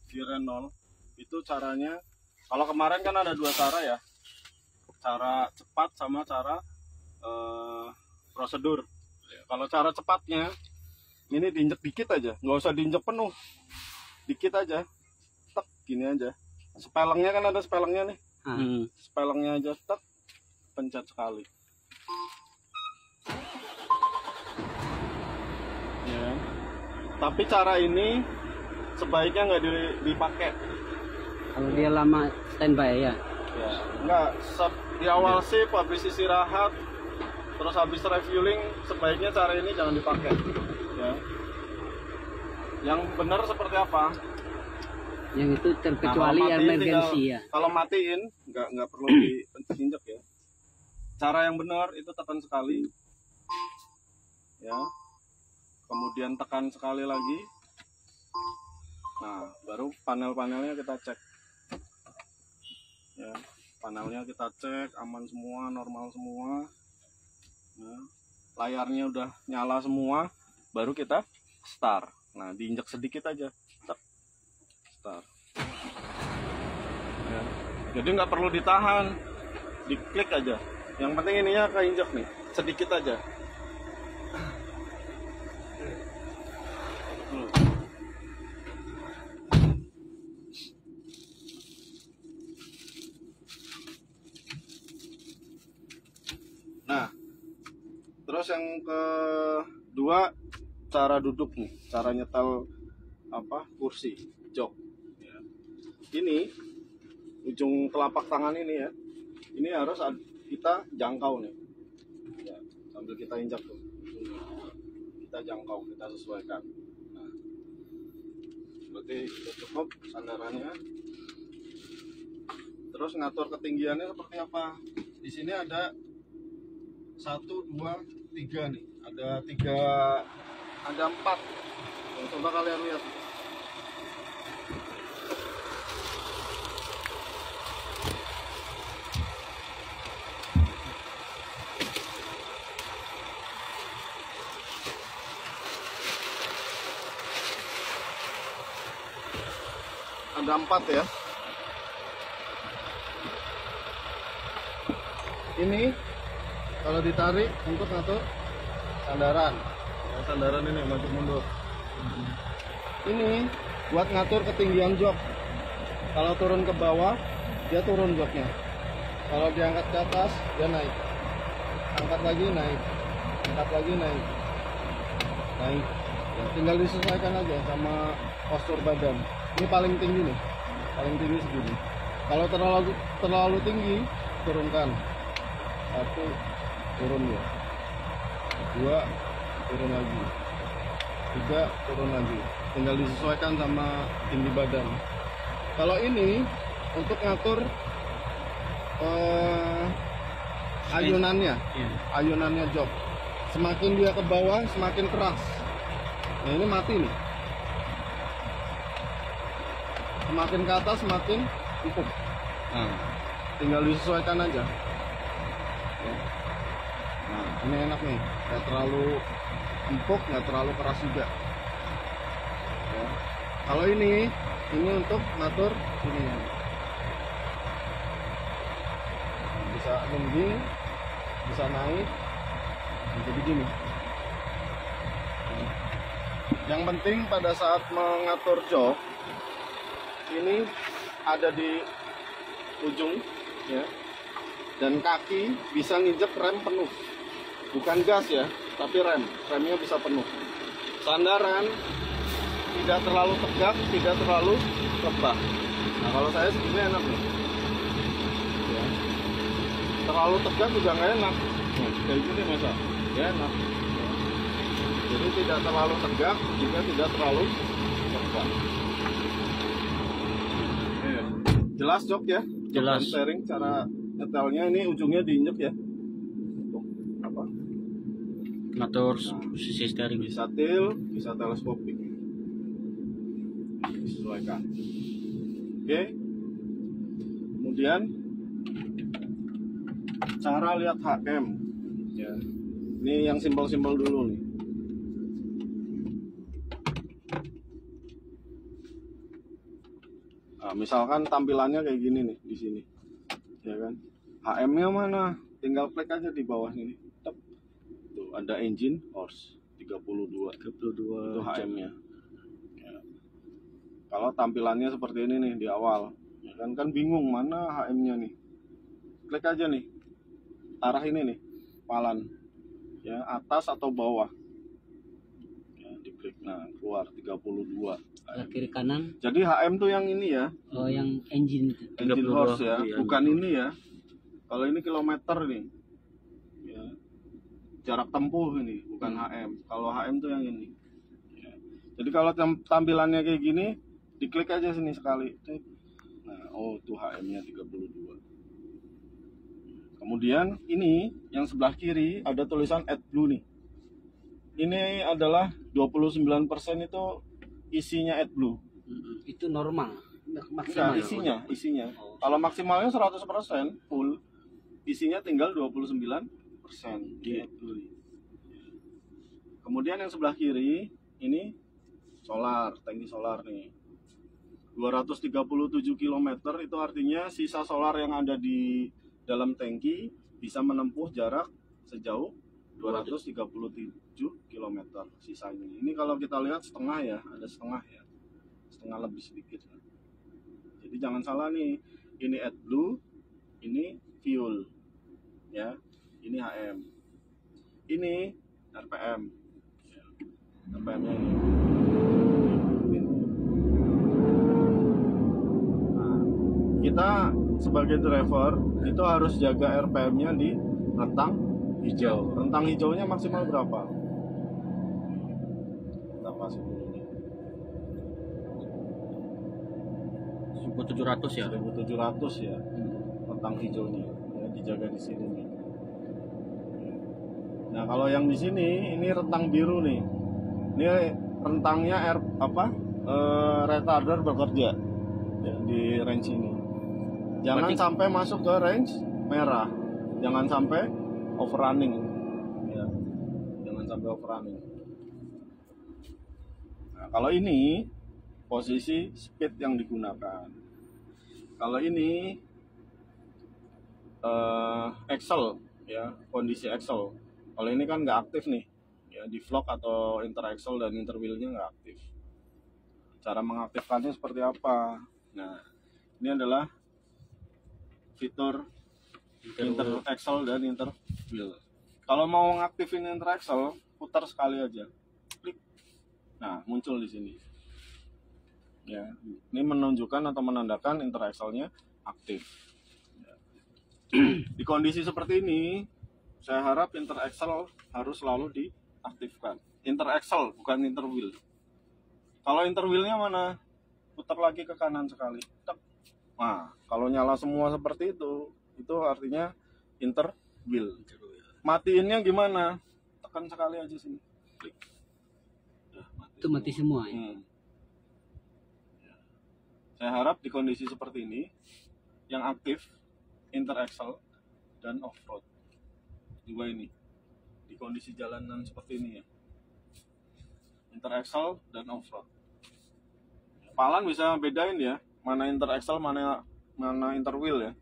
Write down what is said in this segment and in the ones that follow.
di Renault itu caranya, kalau kemarin kan ada dua cara ya, cara cepat sama cara prosedur. Kalau cara cepatnya ini diinjek dikit aja, nggak usah diinjek penuh, dikit aja, tek gini aja. Spelengnya kan ada spelengnya nih, spelengnya aja tek, pencet sekali. Ya. Tapi cara ini sebaiknya nggak dipakai. Kalau dia lama standby ya? Ya, enggak. Di awal sip, habis istirahat, terus habis refueling, sebaiknya cara ini jangan dipakai. Ya. Yang benar seperti apa? Yang itu terkecuali emergency ya. Kalau matiin, nggak perlu diinjek ya. Cara yang benar itu tekan sekali, ya. Kemudian tekan sekali lagi. Nah, baru panel-panelnya kita cek. Ya, panelnya kita cek, aman semua, normal semua. Nah, layarnya udah nyala semua, baru kita start. Nah, diinjak sedikit aja, start. Ya. Jadi nggak perlu ditahan, diklik aja. Yang penting ininya keinjak nih, sedikit aja. Nah, terus yang kedua, cara duduk nih, cara nyetel kursi jok. Ya. Ini ujung telapak tangan ini ya, ini harus kita jangkau nih. Ya, sambil kita injak tuh, kita jangkau, kita sesuaikan. Nah, berarti sudah cukup sandarannya. Terus ngatur ketinggiannya seperti apa? Di sini ada 1, 2, 3 nih. Ada 4. Coba kalian lihat. Ada 4 ya. Ini kalau ditarik untuk ngatur sandaran. Ya, sandaran ini maju mundur. Ini buat ngatur ketinggian jok. Kalau turun ke bawah, dia turun joknya. Kalau diangkat ke atas, dia naik. Angkat lagi, naik. Angkat lagi, naik. Naik. Ya, tinggal disesuaikan aja sama postur badan. Ini paling tinggi nih. Paling tinggi segini. Kalau terlalu tinggi, turunkan. 1, turun ya. 2, turun lagi. 3, turun lagi. Tinggal disesuaikan sama tinggi badan. Kalau ini untuk ngatur ayunannya, ayunannya jok. Semakin dia ke bawah, semakin keras. Nah, ini mati nih. Semakin ke atas, semakin empuk. Nah, tinggal disesuaikan aja. Nah, ini enak nih, nggak terlalu empuk, nggak terlalu keras juga. Ya. Kalau ini untuk ngatur ini, bisa nungging, bisa naik, jadi gini. Yang penting pada saat mengatur jok, ini ada di ujung, ya. Dan kaki bisa nginjek rem penuh, bukan gas ya, tapi remnya bisa penuh. Sandaran tidak terlalu tegak, tidak terlalu rebah. Nah, kalau saya segini enak nih. Ya. Terlalu tegak juga nggak enak. Nah, kayak gini masa, ya enak. Ya. Jadi tidak terlalu tegak, juga tidak terlalu rebah. Ya. Jelas jok ya? Jelas. Sharing cara nyetelnya, ini ujungnya diinjek ya. Ngatur posisi steering. Bisa til, bisa teleskopik. Disesuaikan. Oke. Kemudian cara lihat HM. Ya. Ini yang simbol-simbol dulu nih. Nah, misalkan tampilannya kayak gini nih di sini, ya kan? HM-nya mana? Tinggal klik aja di bawah sini. Tep. Tuh ada engine horse 32 itu HM-nya. Ya. Kalau tampilannya seperti ini nih di awal, ya kan bingung mana HM-nya nih. Klik aja nih, arah ini nih, palan, ya atas atau bawah. Ya, diklik, nah keluar 32. Ke kiri kanan. Jadi HM tuh yang ini ya. Oh, yang engine itu. Engine horse ya, iya, bukan ini ya. Kalau ini kilometer nih, ya. Jarak tempuh ini, bukan HM. Kalau HM tuh yang ini. Ya. Jadi kalau tampilannya kayak gini, diklik aja sini sekali. Nah, oh tuh HM-nya 32. Kemudian ini yang sebelah kiri ada tulisan AdBlue nih. Ini adalah 29% itu isinya AdBlue. Itu normal. Enggak, isinya. Kalau maksimalnya 100% full, isinya tinggal 29% di AdBlue. Kemudian yang sebelah kiri ini solar, tangki solar nih. 237 km itu artinya sisa solar yang ada di dalam tangki bisa menempuh jarak sejauh 237 km sisanya. Ini kalau kita lihat setengah ya, ada setengah ya. Setengah lebih sedikit. Jadi jangan salah nih, ini AdBlue, ini fuel. Ya. Ini HM. Ini RPM. Ya. RPM-nya ini. Kita sebagai driver itu harus jaga RPM-nya di rentang hijau. Rentang hijaunya maksimal berapa? Kita kasih dulu nih. 1700 ya. 1700 ya. Rentang hijaunya ya, dijaga di sini nih. Nah, kalau yang di sini ini rentang biru nih. Ini rentangnya retarder bekerja ya, di range ini. Jangan sampai masuk ke range merah. Jangan sampai overrunning. Ya. Jangan sampai overrunning. Nah, kalau ini posisi speed yang digunakan. Kalau ini axle ya, kondisi axle. Kalau ini kan nggak aktif nih. Ya, di vlog atau inter axle dan inter wheel-nya nggak aktif. Cara mengaktifkannya seperti apa? Nah, ini adalah fitur inter axle dan inter wheel. Kalau mau ngaktifin inter axle, putar sekali aja, klik. Nah, muncul di sini. Ya, ini menunjukkan atau menandakan inter axle-nya aktif. Ya. Di kondisi seperti ini, saya harap inter axle harus selalu diaktifkan. Inter axle bukan inter wheel. Kalau inter wheel-nya mana? Putar lagi ke kanan sekali. Tek. Nah, kalau nyala semua seperti itu artinya inter wheel. Matiinnya gimana? Tekan sekali aja sini. Klik. Itu mati semua ya. Saya harap di kondisi seperti ini yang aktif inter axle dan off road. Dua ini. Di kondisi jalanan seperti ini ya. Inter axle dan off road. Palan bisa bedain ya, mana inter axle mana inter wheel ya.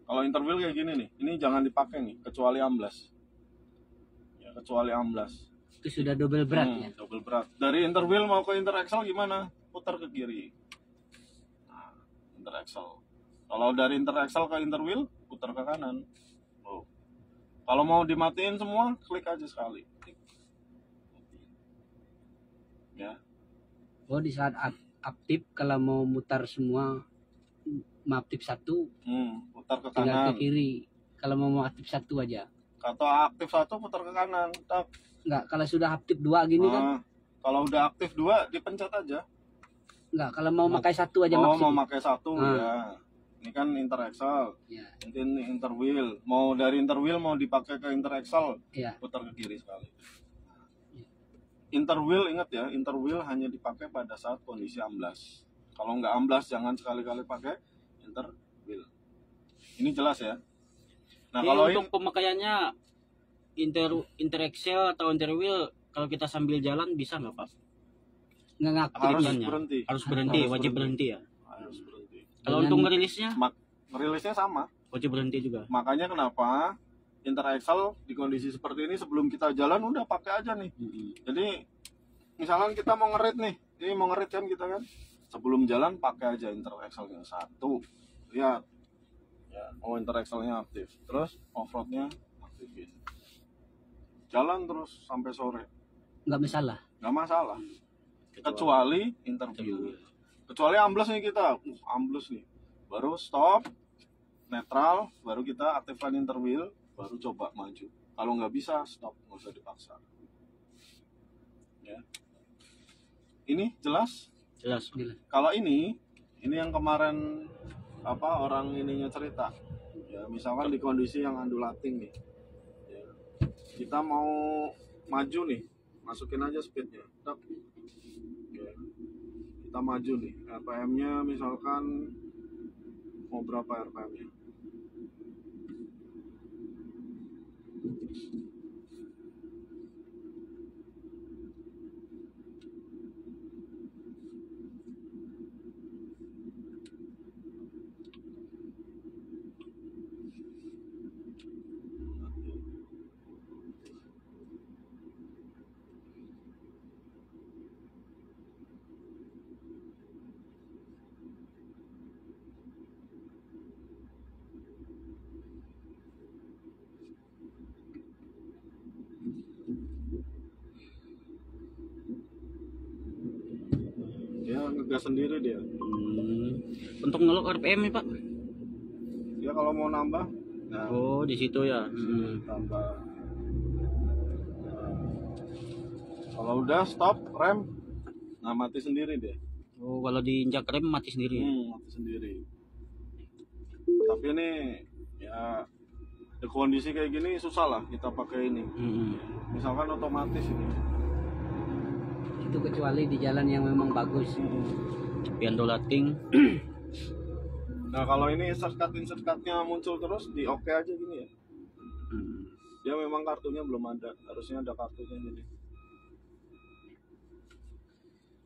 Kalau inter wheel kayak gini nih, ini jangan dipakai nih kecuali amblas. Ya, kecuali amblas. Itu sudah double berat ya. Double berat. Dari inter wheel mau ke inter axle gimana? Putar ke kiri. Nah, inter axle. Kalau dari inter axle ke inter wheel, putar ke kanan. Oh. Kalau mau dimatiin semua, klik aja sekali. Klik. Ya. Oh, di saat aktif kalau mau mutar semua aktif satu, putar ke tinggal kanan. ke kiri. Kalau mau aktif satu aja. Kalau aktif satu putar ke kanan. Tak. Enggak, kalau sudah aktif dua gini kan? Kalau udah aktif dua dipencet aja. Enggak, kalau mau pakai satu aja maksudnya. Mau pakai satu ya. Ini kan inter axle. Ya. Ini inter wheel. Mau dari inter wheel mau dipakai ke inter axle. Ya. Putar ke kiri sekali. Inter wheel, ingat ya, inter wheel hanya dipakai pada saat kondisi amblas. Kalau nggak amblas jangan sekali-kali pakai inter wheel. Ini jelas ya. Nah, kalau untuk pemakaiannya inter axle atau inter wheel, kalau kita sambil jalan bisa nggak Pak? Nggak ngaktif harus jalannya. berhenti. Harus berhenti, wajib berhenti ya. Harus berhenti. Kalau untuk ngerilisnya, Rilisnya sama. kunci berhenti juga. Makanya kenapa Interaxle di kondisi seperti ini sebelum kita jalan udah pakai aja nih. Jadi misalkan kita mau ngerit nih, ini mau ngerit kan kita kan, sebelum jalan pakai aja Interaxle-nya satu. Lihat, ya, oh Interaxle-nya aktif. Terus off-roadnya aktifin. Jalan terus sampai sore. Nggak masalah. Nggak masalah. Kecuali interview. Kecuali ambles nih kita, ambles nih. Baru stop, netral, baru kita aktifkan interwheel, baru coba maju. Kalau nggak bisa, stop, nggak usah dipaksa. Ya. Ini jelas? Jelas. Kalau ini yang kemarin orang ininya cerita. Ya, misalkan di kondisi yang undulating nih. Ya. Kita mau maju nih, masukin aja speednya. Ya. Kita maju nih, RPM-nya misalkan mau berapa RPM-nya? Dia ngegas sendiri dia. Untuk ngelok RPM nih Pak? Dia kalau mau nambah, nah, Oh di situ ya. tambah. Nah, kalau udah stop rem, nah mati sendiri dia. Oh kalau diinjak rem mati sendiri. Mati sendiri. Tapi ini ya di kondisi kayak gini susah lah kita pakai ini. Misalkan otomatis ini. Itu kecuali di jalan yang memang bagus. Tapi undulating. Nah kalau ini shortcut-nya muncul terus di oke aja gini ya. Dia memang kartunya belum ada, harusnya ada kartunya ini.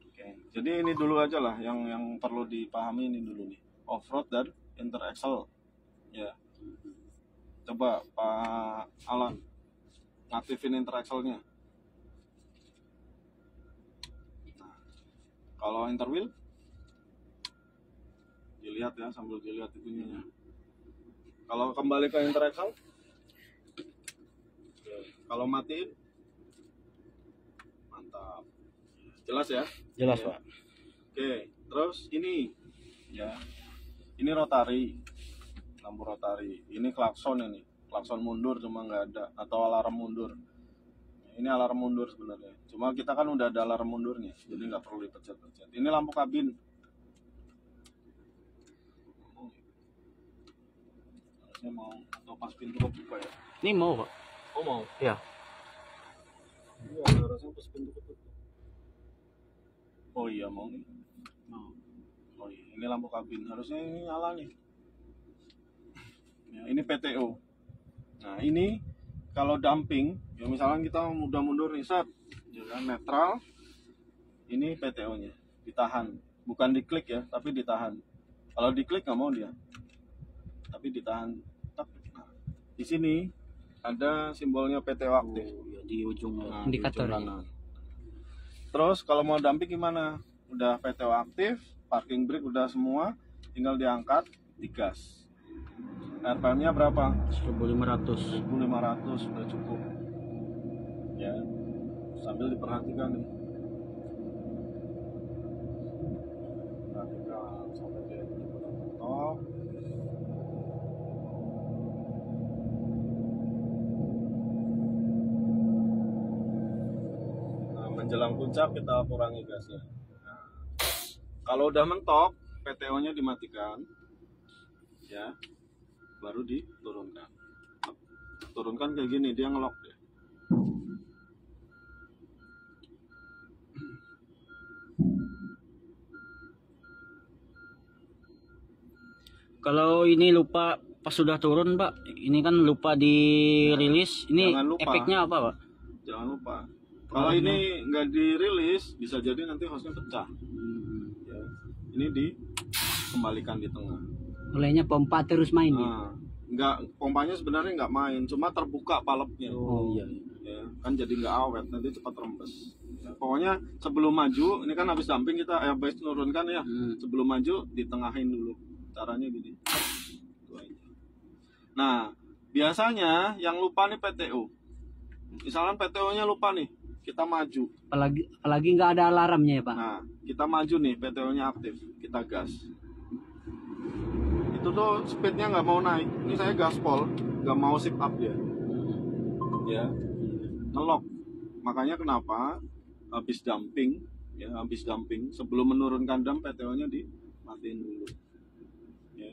Oke, jadi ini dulu aja lah yang perlu dipahami ini dulu nih. Off-road dan Interaxle. Ya. Coba Pak Alan aktifin Interaxle-nya. Nah, kalau interwheel dilihat ya, sambil dilihat itunya ya. Kalau kembali ke Interaxle, kalau matiin, mantap. Jelas ya? Jelas Ya. Pak. Oke, terus ini ya, ini rotari, lampu rotari. Ini klakson ini, klakson mundur cuma nggak ada, atau alarm mundur. Ini alarm mundur sebenarnya. Cuma kita kan udah ada alarm mundurnya, jadi nggak perlu dipencet-pencet. Ini lampu kabin. Harusnya mau atau pas pintu kebuka ya? Ini mau Pak? Oh mau? Iya. Iya, harusnya pas pintu kebuka. Oh iya mau nih. Oh iya, ini lampu kabin. Harusnya ini nyala nih. Ya, ini PTO. Nah ini kalau dumping, ya misalnya kita udah mundur nih, set, ya kan, netral. Ini PTO-nya, ditahan. Bukan diklik ya, tapi ditahan. Kalau diklik nggak mau dia, tapi ditahan. Nah, di sini ada simbolnya PTO aktif. Ya, di ujung Nah, Indikator di ujung ya. kanan. Terus kalau mau dumping gimana? Udah PTO aktif, parking brake udah semua, tinggal diangkat, digas. RPM-nya berapa? 1500. 1500 sudah cukup. Ya. Sambil diperhatikan nih. Perhatikan sampai dia mentok. Nah, menjelang puncak kita kurangi gasnya. Nah, kalau udah mentok, PTO-nya dimatikan. Ya. Baru diturunkan. Turunkan kayak gini, dia ngelok deh. Kalau ini lupa pas sudah turun Pak, ini kan lupa dirilis. Ini Jangan lupa. efeknya apa Pak? Jangan lupa. Kalau ini nggak dirilis, bisa jadi nanti hostnya pecah. Ya. Ini kembalikan di tengah. Olehnya pompa terus main ya. Nah, nggak, pompanya sebenarnya nggak main, cuma terbuka palepnya. Oh iya. Ya, kan jadi nggak awet, nanti cepat rembes. Ya, pokoknya sebelum maju, ini kan habis damping kita habis turunkan ya. Sebelum maju ditengahin dulu. Caranya gini. Itu aja. Nah, biasanya yang lupa nih PTO. Misalkan PTO-nya lupa nih, kita maju. Apalagi nggak ada alarmnya ya Pak. Nah, kita maju nih, PTO-nya aktif, kita gas. Itu tuh speednya nggak mau naik. Ini saya gaspol, nggak mau shift up dia. Ya, ngelok. Makanya kenapa habis dumping, ya habis dumping sebelum menurunkan dam PTO-nya dimatiin dulu. Ya.